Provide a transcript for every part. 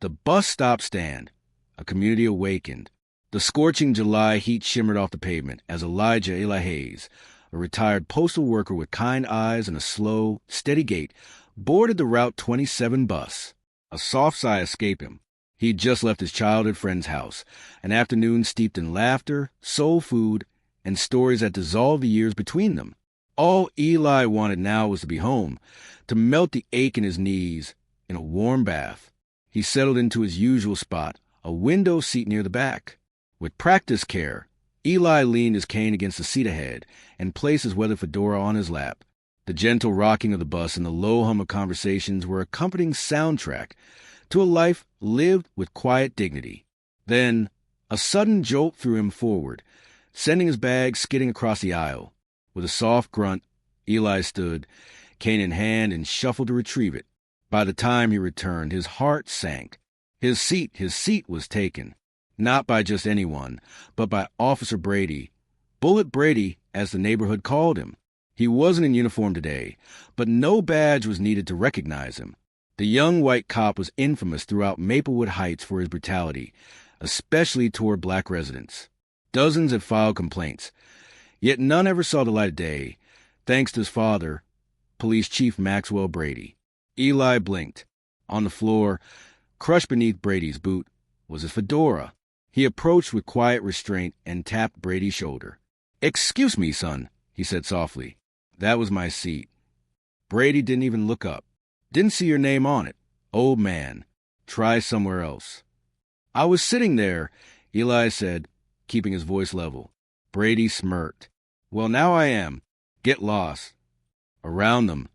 The bus stop stand. A community awakened. The scorching July heat shimmered off the pavement as Elijah Eli Hayes, a retired postal worker with kind eyes and a slow, steady gait, boarded the Route 27 bus. A soft sigh escaped him. He'd just left his childhood friend's house, an afternoon steeped in laughter, soul food, and stories that dissolved the years between them. All Eli wanted now was to be home, to melt the ache in his knees in a warm bath. He settled into his usual spot, a window seat near the back. With practiced care, Eli leaned his cane against the seat ahead and placed his weather fedora on his lap. The gentle rocking of the bus and the low hum of conversations were accompanying soundtrack to a life lived with quiet dignity. Then, a sudden jolt threw him forward, sending his bag skidding across the aisle. With a soft grunt, Eli stood, cane in hand, and shuffled to retrieve it. By the time he returned, his heart sank. His seat was taken. Not by just anyone, but by Officer Brady. Bullet Brady, as the neighborhood called him. He wasn't in uniform today, but no badge was needed to recognize him. The young white cop was infamous throughout Maplewood Heights for his brutality, especially toward black residents. Dozens had filed complaints, yet none ever saw the light of day, thanks to his father, Police Chief Maxwell Brady. Eli blinked. On the floor, crushed beneath Brady's boot, was his fedora. He approached with quiet restraint and tapped Brady's shoulder. "Excuse me, son," he said softly. "That was my seat." Brady didn't even look up. "Didn't see your name on it. Old man. Try somewhere else." "I was sitting there," Eli said, keeping his voice level. Brady smirked. "Well, now I am. Get lost." Around them,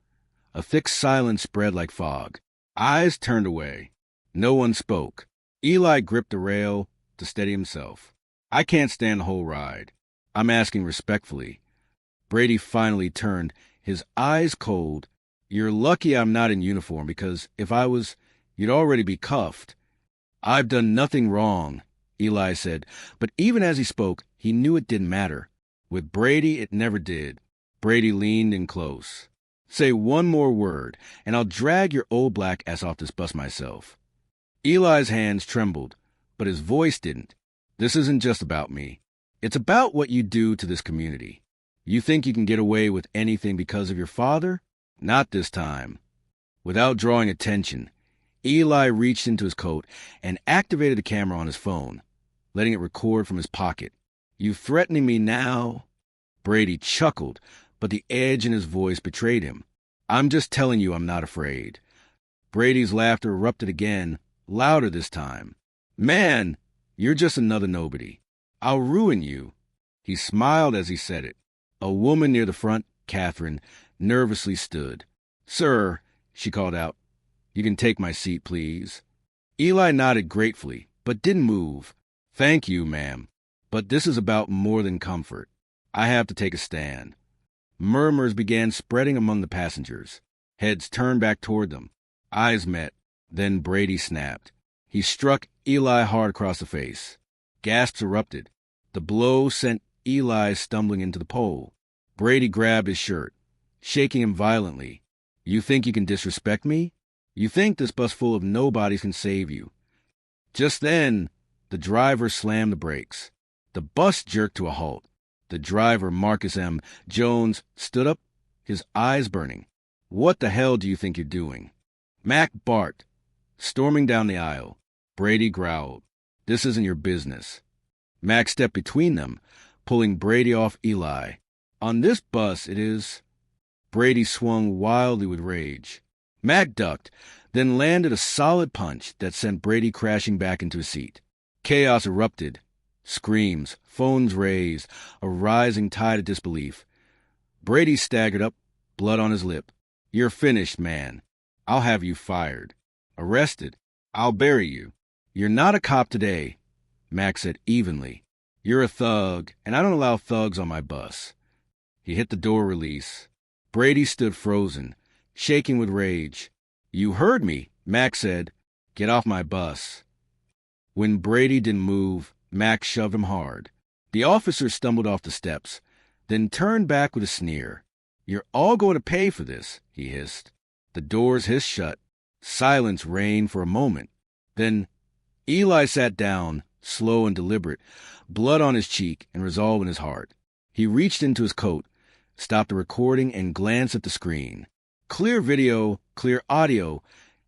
a thick silence spread like fog. Eyes turned away. No one spoke. Eli gripped the rail to steady himself. "I can't stand the whole ride. I'm asking respectfully." Brady finally turned, his eyes cold. "You're lucky I'm not in uniform, because if I was, you'd already be cuffed." "I've done nothing wrong," Eli said, but even as he spoke, he knew it didn't matter. With Brady, it never did. Brady leaned in close. "Say one more word, and I'll drag your old black ass off this bus myself." Eli's hands trembled, but his voice didn't. "This isn't just about me. It's about what you do to this community. You think you can get away with anything because of your father? Not this time." Without drawing attention, Eli reached into his coat and activated the camera on his phone, letting it record from his pocket. "You threatening me now?" Brady chuckled, but the edge in his voice betrayed him. "I'm just telling you I'm not afraid." Brady's laughter erupted again, louder this time. "Man, you're just another nobody. I'll ruin you." He smiled as he said it. A woman near the front, Catherine, nervously stood. "Sir," she called out, "you can take my seat, please." Eli nodded gratefully, but didn't move. "Thank you, ma'am. But this is about more than comfort. I have to take a stand." Murmurs began spreading among the passengers. Heads turned back toward them. Eyes met. Then Brady snapped. He struck Eli hard across the face. Gasps erupted. The blow sent Eli stumbling into the pole. Brady grabbed his shirt, shaking him violently. "You think you can disrespect me? You think this bus full of nobodies can save you?" Just then, the driver slammed the brakes. The bus jerked to a halt. The driver, Marcus M. Jones, stood up, his eyes burning. "What the hell do you think you're doing?" Mac barked, storming down the aisle. Brady growled, "This isn't your business." Mac stepped between them, pulling Brady off Eli. "On this bus, it is." Brady swung wildly with rage. Mac ducked, then landed a solid punch that sent Brady crashing back into his seat. Chaos erupted. Screams, phones raised, a rising tide of disbelief. Brady staggered up, blood on his lip. "You're finished, man. I'll have you fired. Arrested. I'll bury you." "You're not a cop today," Mac said evenly. "You're a thug, and I don't allow thugs on my bus." He hit the door release. Brady stood frozen, shaking with rage. "You heard me," Mac said. "Get off my bus." When Brady didn't move, Mac shoved him hard. The officer stumbled off the steps, then turned back with a sneer. "You're all going to pay for this," he hissed. The doors hissed shut. Silence reigned for a moment. Then Eli sat down, slow and deliberate, blood on his cheek and resolve in his heart. He reached into his coat, stopped the recording, and glanced at the screen. Clear video, clear audio,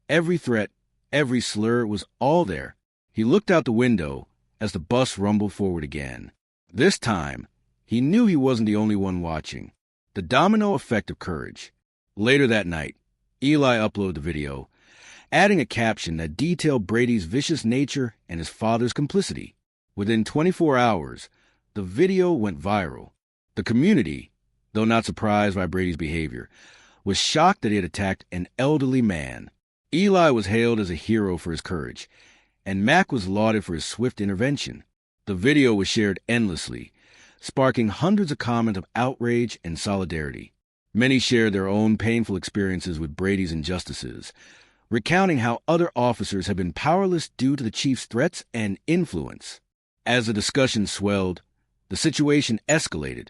every threat, every slur was all there. He looked out the window as the bus rumbled forward again. This time, he knew he wasn't the only one watching. The domino effect of courage. Later that night, Eli uploaded the video, adding a caption that detailed Brady's vicious nature and his father's complicity. Within 24 hours, the video went viral. The community, though not surprised by Brady's behavior, was shocked that he had attacked an elderly man. Eli was hailed as a hero for his courage, and Mac was lauded for his swift intervention. The video was shared endlessly, sparking hundreds of comments of outrage and solidarity. Many shared their own painful experiences with Brady's injustices, recounting how other officers had been powerless due to the chief's threats and influence. As the discussion swelled, the situation escalated,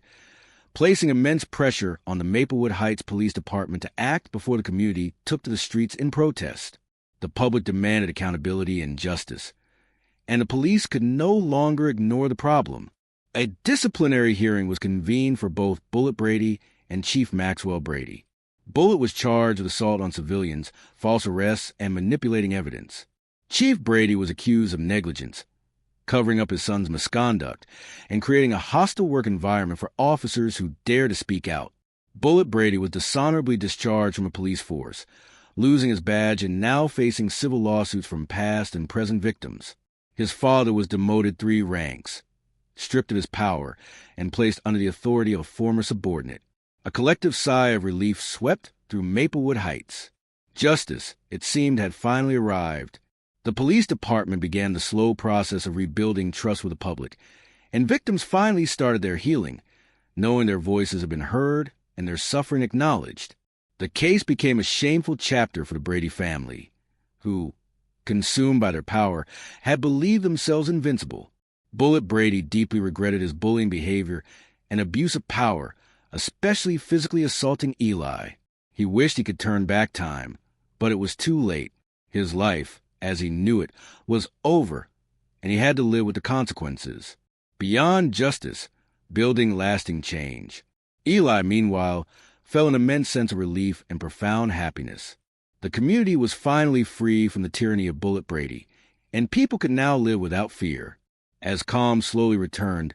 placing immense pressure on the Maplewood Heights Police Department to act before the community took to the streets in protest. The public demanded accountability and justice, and the police could no longer ignore the problem. A disciplinary hearing was convened for both Bullet Brady and Chief Maxwell Brady. Bullet was charged with assault on civilians, false arrests, and manipulating evidence. Chief Brady was accused of negligence, covering up his son's misconduct, and creating a hostile work environment for officers who dared to speak out. Bullet Brady was dishonorably discharged from a police force, losing his badge and now facing civil lawsuits from past and present victims. His father was demoted 3 ranks, stripped of his power, and placed under the authority of a former subordinate. A collective sigh of relief swept through Maplewood Heights. Justice, it seemed, had finally arrived. The police department began the slow process of rebuilding trust with the public, and victims finally started their healing, knowing their voices had been heard and their suffering acknowledged. The case became a shameful chapter for the Brady family, who, consumed by their power, had believed themselves invincible. Bullet Brady deeply regretted his bullying behavior and abuse of power, especially physically assaulting Eli. He wished he could turn back time, but it was too late. His life, as he knew it, was over, and he had to live with the consequences. Beyond justice, building lasting change. Eli, meanwhile, felt an immense sense of relief and profound happiness. The community was finally free from the tyranny of Bullet Brady, and people could now live without fear. As calm slowly returned,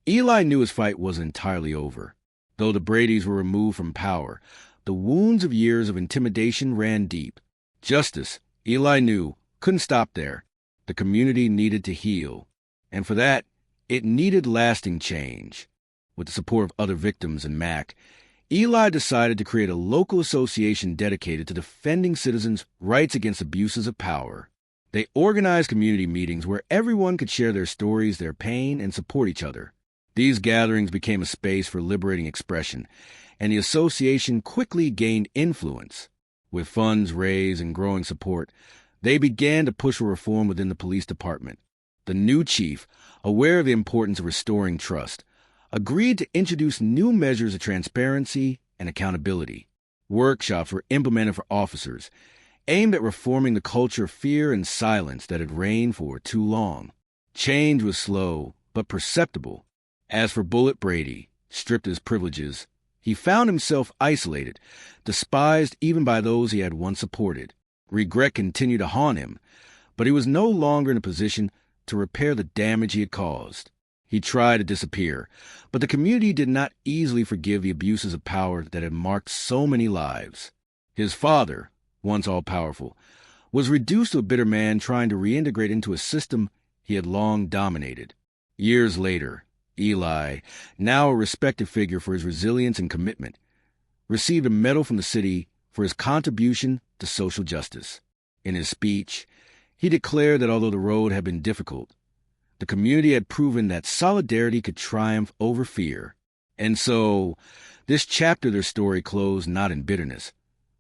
Eli knew his fight wasn't entirely over. Though the Bradys were removed from power, the wounds of years of intimidation ran deep. Justice, Eli knew, couldn't stop there. The community needed to heal, and for that, it needed lasting change. With the support of other victims and Mac, Eli decided to create a local association dedicated to defending citizens' rights against abuses of power. They organized community meetings where everyone could share their stories, their pain, and support each other. These gatherings became a space for liberating expression, and the association quickly gained influence. With funds raised and growing support, they began to push for reform within the police department. The new chief, aware of the importance of restoring trust, agreed to introduce new measures of transparency and accountability. Workshops were implemented for officers, aimed at reforming the culture of fear and silence that had reigned for too long. Change was slow, but perceptible. As for Bullet Brady, stripped of his privileges, he found himself isolated, despised even by those he had once supported. Regret continued to haunt him, but he was no longer in a position to repair the damage he had caused. He tried to disappear, but the community did not easily forgive the abuses of power that had marked so many lives. His father, once all-powerful, was reduced to a bitter man trying to reintegrate into a system he had long dominated. Years later, Eli, now a respected figure for his resilience and commitment, received a medal from the city for his contribution to social justice. In his speech, he declared that although the road had been difficult, the community had proven that solidarity could triumph over fear. And so, this chapter of their story closed not in bitterness,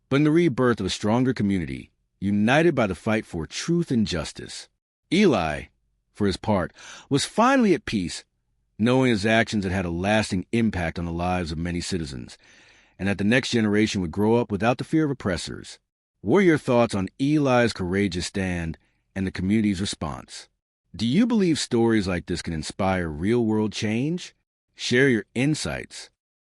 but in the rebirth of a stronger community, united by the fight for truth and justice. Eli, for his part, was finally at peace, knowing his actions had had a lasting impact on the lives of many citizens, and that the next generation would grow up without the fear of oppressors. What are your thoughts on Eli's courageous stand and the community's response. Do you believe stories like this can inspire real-world change? Share your insights